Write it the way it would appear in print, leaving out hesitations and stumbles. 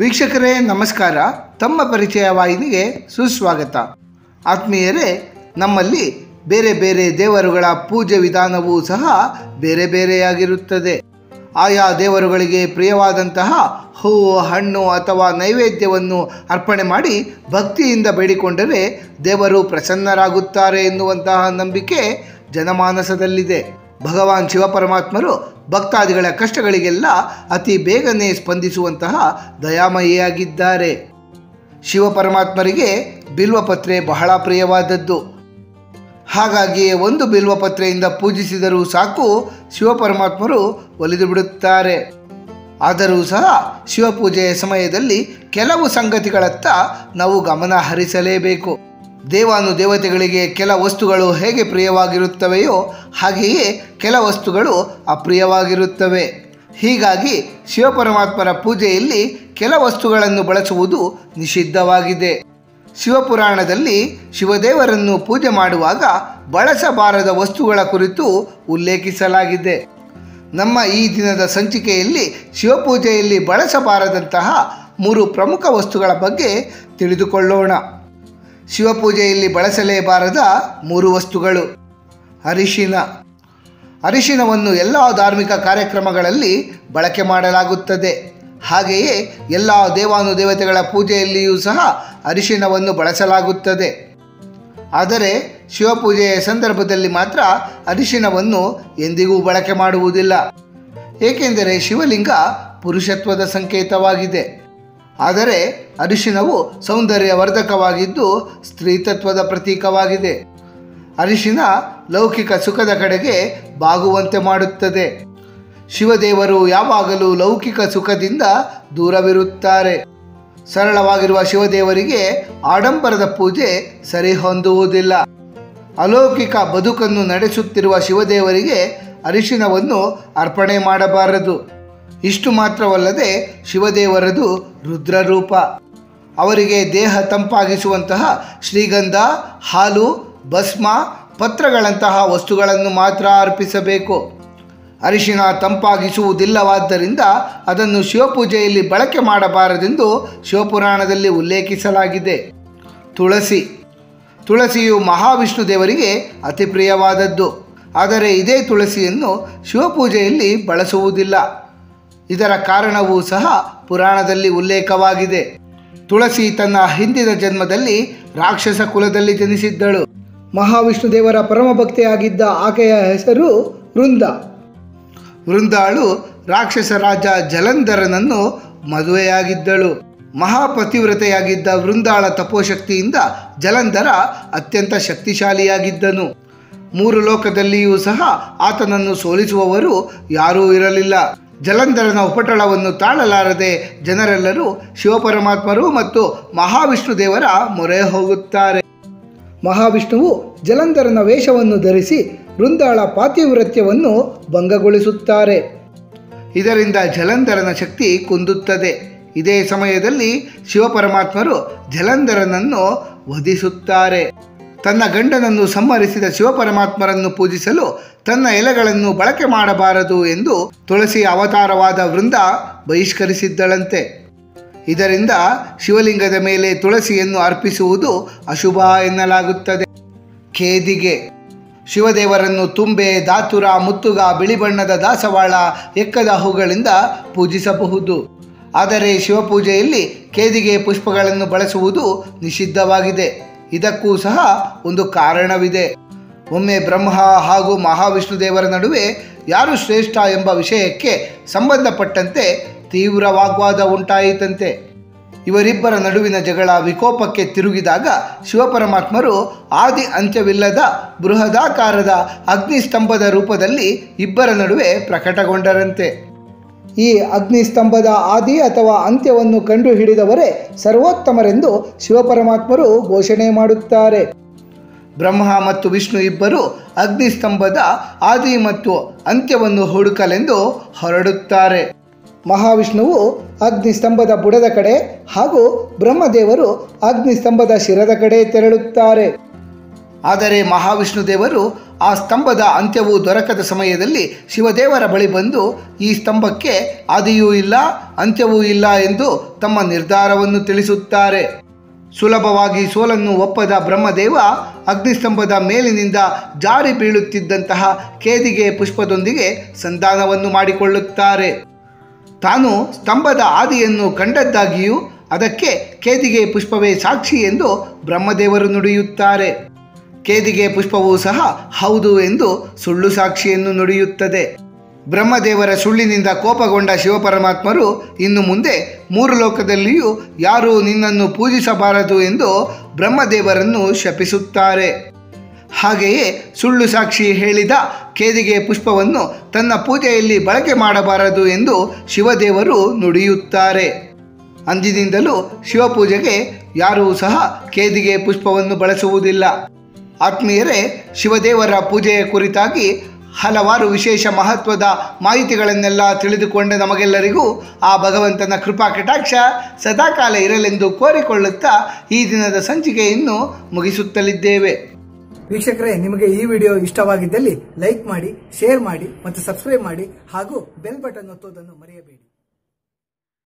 ವೀಕ್ಷಕರೇ ನಮಸ್ಕಾರ. ತಮ್ಮ ಪರಿಚಯ ವಾಹಿನಿಗೆ ಸುಸ್ವಾಗತ. ಆತ್ಮೀಯರೇ, ನಮ್ಮಲ್ಲಿ ಬೇರೆ ಬೇರೆ ದೇವರುಗಳ ಪೂಜೆ ವಿಧಾನವೂ ಸಹ ಬೇರೆ ಬೇರೆಯಾಗಿರುತ್ತದೆ. ಆಯಾ ದೇವರುಗಳಿಗೆ ಪ್ರಿಯವಾದಂತಹ ಹೂವು, ಹಣ್ಣು ಅಥವಾ ನೈವೇದ್ಯವನ್ನು ಅರ್ಪಣೆ ಮಾಡಿ ಭಕ್ತಿಯಿಂದ ಬೇಡಿಕೊಂಡರೆ ದೇವರು ಪ್ರಸನ್ನರಾಗುತ್ತಾರೆ ಎನ್ನುವಂತಹ ನಂಬಿಕೆ ಜನಮಾನಸದಲ್ಲಿದೆ. ಭಗವಾನ್ ಶಿವಪರಮಾತ್ಮರು ಭಕ್ತಾದಿಗಳ ಕಷ್ಟಗಳಿಗೆಲ್ಲ ಅತಿ ಬೇಗನೆ ಸ್ಪಂದಿಸುವಂತಹ ದಯಾಮಯಿಯಾಗಿದ್ದಾರೆ. ಶಿವಪರಮಾತ್ಮರಿಗೆ ಬಿಲ್ವಪತ್ರೆ ಬಹಳ ಪ್ರಿಯವಾದದ್ದು. ಹಾಗಾಗಿ ಒಂದು ಬಿಲ್ವಪತ್ರೆಯಿಂದ ಪೂಜಿಸಿದರೂ ಸಾಕು, ಶಿವಪರಮಾತ್ಮರು ಒಲಿದು ಬಿಡುತ್ತಾರೆ. ಆದರೂ ಸಹ ಶಿವಪೂಜೆಯ ಸಮಯದಲ್ಲಿ ಕೆಲವು ಸಂಗತಿಗಳತ್ತ ನಾವು ಗಮನ ಹರಿಸಲೇಬೇಕು. ದೇವಾನುದೇವತೆಗಳಿಗೆ ಕೆಲ ವಸ್ತುಗಳು ಹೇಗೆ ಪ್ರಿಯವಾಗಿರುತ್ತವೆಯೋ ಹಾಗೆಯೇ ಕೆಲ ವಸ್ತುಗಳು ಅಪ್ರಿಯವಾಗಿರುತ್ತವೆ. ಹೀಗಾಗಿ ಶಿವಪರಮಾತ್ಮರ ಪೂಜೆಯಲ್ಲಿ ಕೆಲ ವಸ್ತುಗಳನ್ನು ಬಳಸುವುದು ನಿಷಿದ್ಧವಾಗಿದೆ. ಶಿವಪುರಾಣದಲ್ಲಿ ಶಿವದೇವರನ್ನು ಪೂಜೆ ಮಾಡುವಾಗ ಬಳಸಬಾರದ ವಸ್ತುಗಳ ಕುರಿತು ಉಲ್ಲೇಖಿಸಲಾಗಿದೆ. ನಮ್ಮ ಈ ದಿನದ ಸಂಚಿಕೆಯಲ್ಲಿ ಶಿವಪೂಜೆಯಲ್ಲಿ ಬಳಸಬಾರದಂತಹ 3 ಪ್ರಮುಖ ವಸ್ತುಗಳ ಬಗ್ಗೆ ತಿಳಿದುಕೊಳ್ಳೋಣ. ಶಿವಪೂಜೆಯಲ್ಲಿ ಬಳಸಲೇಬಾರದ 3 ವಸ್ತುಗಳು. ಅರಿಶಿನ. ಅರಿಶಿನವನ್ನು ಎಲ್ಲ ಧಾರ್ಮಿಕ ಕಾರ್ಯಕ್ರಮಗಳಲ್ಲಿ ಬಳಕೆ ಮಾಡಲಾಗುತ್ತದೆ. ಹಾಗೆಯೇ ಎಲ್ಲ ದೇವಾನುದೇವತೆಗಳ ಪೂಜೆಯಲ್ಲಿಯೂ ಸಹ ಅರಿಶಿನವನ್ನು ಬಳಸಲಾಗುತ್ತದೆ. ಆದರೆ ಶಿವಪೂಜೆಯ ಸಂದರ್ಭದಲ್ಲಿ ಮಾತ್ರ ಅರಿಶಿನವನ್ನು ಎಂದಿಗೂ ಬಳಕೆ ಮಾಡುವುದಿಲ್ಲ. ಏಕೆಂದರೆ ಶಿವಲಿಂಗ ಪುರುಷತ್ವದ ಸಂಕೇತವಾಗಿದೆ. ಆದರೆ ಅರಿಶಿನವು ಸೌಂದರ್ಯವರ್ಧಕವಾಗಿದ್ದು ಸ್ತ್ರೀತತ್ವದ ಪ್ರತೀಕವಾಗಿದೆ. ಅರಿಶಿನ ಲೌಕಿಕ ಸುಖದ ಕಡೆಗೆ ಬಾಗುವಂತೆ ಮಾಡುತ್ತದೆ. ಶಿವದೇವರು ಯಾವಾಗಲೂ ಲೌಕಿಕ ಸುಖದಿಂದ ದೂರವಿರುತ್ತಾರೆ. ಸರಳವಾಗಿರುವ ಶಿವದೇವರಿಗೆ ಆಡಂಬರದ ಪೂಜೆ ಸರಿಹೊಂದುವುದಿಲ್ಲ. ಅಲೌಕಿಕ ಬದುಕನ್ನು ನಡೆಸುತ್ತಿರುವ ಶಿವದೇವರಿಗೆ ಅರಿಶಿನವನ್ನು ಅರ್ಪಣೆ ಮಾಡಬಾರದು. ಇಷ್ಟು ಮಾತ್ರವಲ್ಲದೆ ಶಿವದೇವರದು ರುದ್ರರೂಪ. ಅವರಿಗೆ ದೇಹ ತಂಪಾಗಿಸುವಂತಹ ಶ್ರೀಗಂಧ, ಹಾಲು, ಭಸ್ಮ, ಪತ್ರಗಳಂತಹ ವಸ್ತುಗಳನ್ನು ಮಾತ್ರ ಅರ್ಪಿಸಬೇಕು. ಅರಿಶಿನ ತಂಪಾಗಿಸುವುದಿಲ್ಲವಾದ್ದರಿಂದ ಅದನ್ನು ಶಿವಪೂಜೆಯಲ್ಲಿ ಬಳಕೆ ಮಾಡಬಾರದೆಂದು ಶಿವಪುರಾಣದಲ್ಲಿ ಉಲ್ಲೇಖಿಸಲಾಗಿದೆ. ತುಳಸಿ. ತುಳಸಿಯು ಮಹಾವಿಷ್ಣು ದೇವರಿಗೆ ಅತಿ ಪ್ರಿಯವಾದದ್ದು. ಆದರೆ ಇದೇ ತುಳಸಿಯನ್ನು ಶಿವಪೂಜೆಯಲ್ಲಿ ಬಳಸುವುದಿಲ್ಲ. ಇದರ ಕಾರಣವೂ ಸಹ ಪುರಾಣದಲ್ಲಿ ಉಲ್ಲೇಖವಾಗಿದೆ. ತುಳಸಿ ತನ್ನ ಹಿಂದಿನ ಜನ್ಮದಲ್ಲಿ ರಾಕ್ಷಸ ಕುಲದಲ್ಲಿ ಜನಿಸಿದ್ದಳು. ಮಹಾವಿಷ್ಣು ದೇವರ ಪರಮಭಕ್ತೆಯಾಗಿದ್ದ ಆಕೆಯ ಹೆಸರು ವೃಂದ. ವೃಂದಾಳು ರಾಕ್ಷಸ ರಾಜ ಜಲಂಧರನನ್ನು ಮದುವೆಯಾಗಿದ್ದಳು. ಮಹಾಪತಿವ್ರತೆಯಾಗಿದ್ದ ವೃಂದಾಳ ತಪೋಶಕ್ತಿಯಿಂದ ಜಲಂಧರ ಅತ್ಯಂತ ಶಕ್ತಿಶಾಲಿಯಾಗಿದ್ದನು. 3 ಲೋಕದಲ್ಲಿಯೂ ಸಹ ಆತನನ್ನು ಸೋಲಿಸುವವರು ಯಾರೂ ಇರಲಿಲ್ಲ. ಜಲಂಧರನ ಉಪಟಳವನ್ನು ತಾಳಲಾರದೆ ಜನರೆಲ್ಲರೂ ಶಿವಪರಮಾತ್ಮರು ಮತ್ತು ಮಹಾವಿಷ್ಣು ದೇವರ ಮೊರೆ ಹೋಗುತ್ತಾರೆ. ಮಹಾವಿಷ್ಣುವು ಜಲಂಧರನ ವೇಷವನ್ನು ಧರಿಸಿ ವೃಂದಾಳ ಪಾತಿವ್ರತ್ಯವನ್ನು ಭಂಗಗೊಳಿಸುತ್ತಾರೆ. ಇದರಿಂದ ಜಲಂಧರನ ಶಕ್ತಿ ಕುಂದುತ್ತದೆ. ಇದೇ ಸಮಯದಲ್ಲಿ ಶಿವಪರಮಾತ್ಮರು ಜಲಂಧರನನ್ನು ವಧಿಸುತ್ತಾರೆ. ತನ್ನ ಗಂಡನನ್ನು ಸಂಹರಿಸಿದ ಶಿವಪರಮಾತ್ಮರನ್ನು ಪೂಜಿಸಲು ತನ್ನ ಎಲೆಗಳನ್ನು ಬಳಕೆ ಮಾಡಬಾರದು ಎಂದು ತುಳಸಿ ಅವತಾರವಾದ ವೃಂದ ಬಹಿಷ್ಕರಿಸಿದ್ದಳಂತೆ. ಇದರಿಂದ ಶಿವಲಿಂಗದ ಮೇಲೆ ತುಳಸಿಯನ್ನು ಅರ್ಪಿಸುವುದು ಅಶುಭ ಎನ್ನಲಾಗುತ್ತದೆ. ಕೇದಿಗೆ. ಶಿವದೇವರನ್ನು ತುಂಬೆ, ದಾತುರ, ಮುತ್ತುಗ, ಬಿಳಿ ಬಣ್ಣದ ದಾಸವಾಳ, ಎಕ್ಕದ ಹೂಗಳಿಂದ ಪೂಜಿಸಬಹುದು. ಆದರೆ ಶಿವಪೂಜೆಯಲ್ಲಿ ಕೇದಿಗೆ ಪುಷ್ಪಗಳನ್ನು ಬಳಸುವುದು ನಿಷಿದ್ಧವಾಗಿದೆ. ಇದಕ್ಕೂ ಸಹ ಒಂದು ಕಾರಣವಿದೆ. ಒಮ್ಮೆ ಬ್ರಹ್ಮ ಹಾಗೂ ಮಹಾವಿಷ್ಣು ದೇವರ ನಡುವೆ ಯಾರು ಶ್ರೇಷ್ಠ ಎಂಬ ವಿಷಯಕ್ಕೆ ಸಂಬಂಧಪಟ್ಟಂತೆ ತೀವ್ರ ವಾಗ್ವಾದ ಉಂಟಾಯಿತಂತೆ. ಇವರಿಬ್ಬರ ನಡುವಿನ ಜಗಳ ವಿಕೋಪಕ್ಕೆ ತಿರುಗಿದಾಗ ಶಿವಪರಮಾತ್ಮರು ಆದಿ ಅಂತ್ಯವಿಲ್ಲದ ಬೃಹದಾಕಾರದ ಅಗ್ನಿಸ್ತಂಭದ ರೂಪದಲ್ಲಿ ಇಬ್ಬರ ನಡುವೆ ಪ್ರಕಟಗೊಂಡರಂತೆ. ಈ ಅಗ್ನಿಸ್ತಂಭದ ಆದಿ ಅಥವಾ ಅಂತ್ಯವನ್ನು ಕಂಡುಹಿಡಿದವರೇ ಸರ್ವೋತ್ತಮರೆಂದು ಶಿವಪರಮಾತ್ಮರು ಘೋಷಣೆ ಮಾಡುತ್ತಾರೆ. ಬ್ರಹ್ಮ ಮತ್ತು ವಿಷ್ಣು ಇಬ್ಬರು ಅಗ್ನಿಸ್ತಂಭದ ಆದಿ ಮತ್ತು ಅಂತ್ಯವನ್ನು ಹುಡುಕಲೆಂದು ಹೊರಡುತ್ತಾರೆ. ಮಹಾವಿಷ್ಣುವು ಅಗ್ನಿಸ್ತಂಭದ ಬುಡದ ಕಡೆ ಹಾಗೂ ಬ್ರಹ್ಮದೇವರು ಅಗ್ನಿಸ್ತಂಭದ ಶಿರದ ಕಡೆ ತೆರಳುತ್ತಾರೆ. ಆದರೆ ಮಹಾವಿಷ್ಣು ದೇವರು ಆ ಸ್ತಂಭದ ಅಂತ್ಯವು ದೊರಕದ ಸಮಯದಲ್ಲಿ ಶಿವದೇವರ ಬಳಿ ಬಂದು ಈ ಸ್ತಂಭಕ್ಕೆ ಆದಿಯೂ ಇಲ್ಲ ಅಂತ್ಯವೂ ಇಲ್ಲ ಎಂದು ತಮ್ಮ ನಿರ್ಧಾರವನ್ನು ತಿಳಿಸುತ್ತಾರೆ. ಸುಲಭವಾಗಿ ಸೋಲನ್ನು ಒಪ್ಪದ ಬ್ರಹ್ಮದೇವ ಅಗ್ನಿಸ್ತಂಭದ ಮೇಲಿನಿಂದ ಜಾರಿ ಬೀಳುತ್ತಿದ್ದಂತಹ ಕೇದಿಗೆ ಪುಷ್ಪದೊಂದಿಗೆ ಸಂಧಾನವನ್ನು ಮಾಡಿಕೊಳ್ಳುತ್ತಾರೆ. ತಾನು ಸ್ತಂಭದ ಆದಿಯನ್ನು ಕಂಡದ್ದಾಗಿಯೂ ಅದಕ್ಕೆ ಕೇದಿಗೆ ಪುಷ್ಪವೇ ಸಾಕ್ಷಿ ಎಂದು ಬ್ರಹ್ಮದೇವರು ನುಡಿಯುತ್ತಾರೆ. ಕೇದಿಗೆ ಪುಷ್ಪವೂ ಸಹ ಹೌದು ಎಂದು ಸುಳ್ಳು ಸಾಕ್ಷಿಯನ್ನು ನುಡಿಯುತ್ತದೆ. ಬ್ರಹ್ಮದೇವರ ಸುಳ್ಳಿನಿಂದ ಕೋಪಗೊಂಡ ಶಿವಪರಮಾತ್ಮರು ಇನ್ನು ಮುಂದೆ 3 ಲೋಕದಲ್ಲಿಯೂ ಯಾರೂ ನಿನ್ನನ್ನು ಪೂಜಿಸಬಾರದು ಎಂದು ಬ್ರಹ್ಮದೇವರನ್ನು ಶಪಿಸುತ್ತಾರೆ. ಹಾಗೆಯೇ ಸುಳ್ಳು ಸಾಕ್ಷಿ ಹೇಳಿದ ಕೇದಿಗೆ ಪುಷ್ಪವನ್ನು ತನ್ನ ಪೂಜೆಯಲ್ಲಿ ಬಳಕೆ ಮಾಡಬಾರದು ಎಂದು ಶಿವದೇವರು ನುಡಿಯುತ್ತಾರೆ. ಅಂದಿನಿಂದಲೂ ಶಿವಪೂಜೆಗೆ ಯಾರೂ ಸಹ ಕೇದಿಗೆ ಪುಷ್ಪವನ್ನು ಬಳಸುವುದಿಲ್ಲ. ಆತ್ಮೀಯರೇ, ಶಿವದೇವರ ಪೂಜೆಯ ಕುರಿತಾಗಿ ಹಲವಾರು ವಿಶೇಷ ಮಹತ್ವದ ಮಾಹಿತಿಗಳನ್ನೆಲ್ಲ ತಿಳಿದುಕೊಂಡ ನಮಗೆಲ್ಲರಿಗೂ ಆ ಭಗವಂತನ ಕೃಪಾ ಕಟಾಕ್ಷ ಸದಾಕಾಲ ಇರಲೆಂದು ಕೋರಿಕೊಳ್ಳುತ್ತಾ ಈ ದಿನದ ಸಂಚಿಕೆಯನ್ನು ಮುಗಿಸುತ್ತಲಿದ್ದೇವೆ. ವೀಕ್ಷಕರೇ, ನಿಮಗೆ ಈ ವಿಡಿಯೋ ಇಷ್ಟವಾಗಿದ್ದಲ್ಲಿ ಲೈಕ್ ಮಾಡಿ, ಶೇರ್ ಮಾಡಿ ಮತ್ತು ಸಬ್ಸ್ಕ್ರೈಬ್ ಮಾಡಿ ಹಾಗೂ ಬೆಲ್ ಬಟನ್ ಒತ್ತುವುದನ್ನು ಮರೆಯಬೇಡಿ.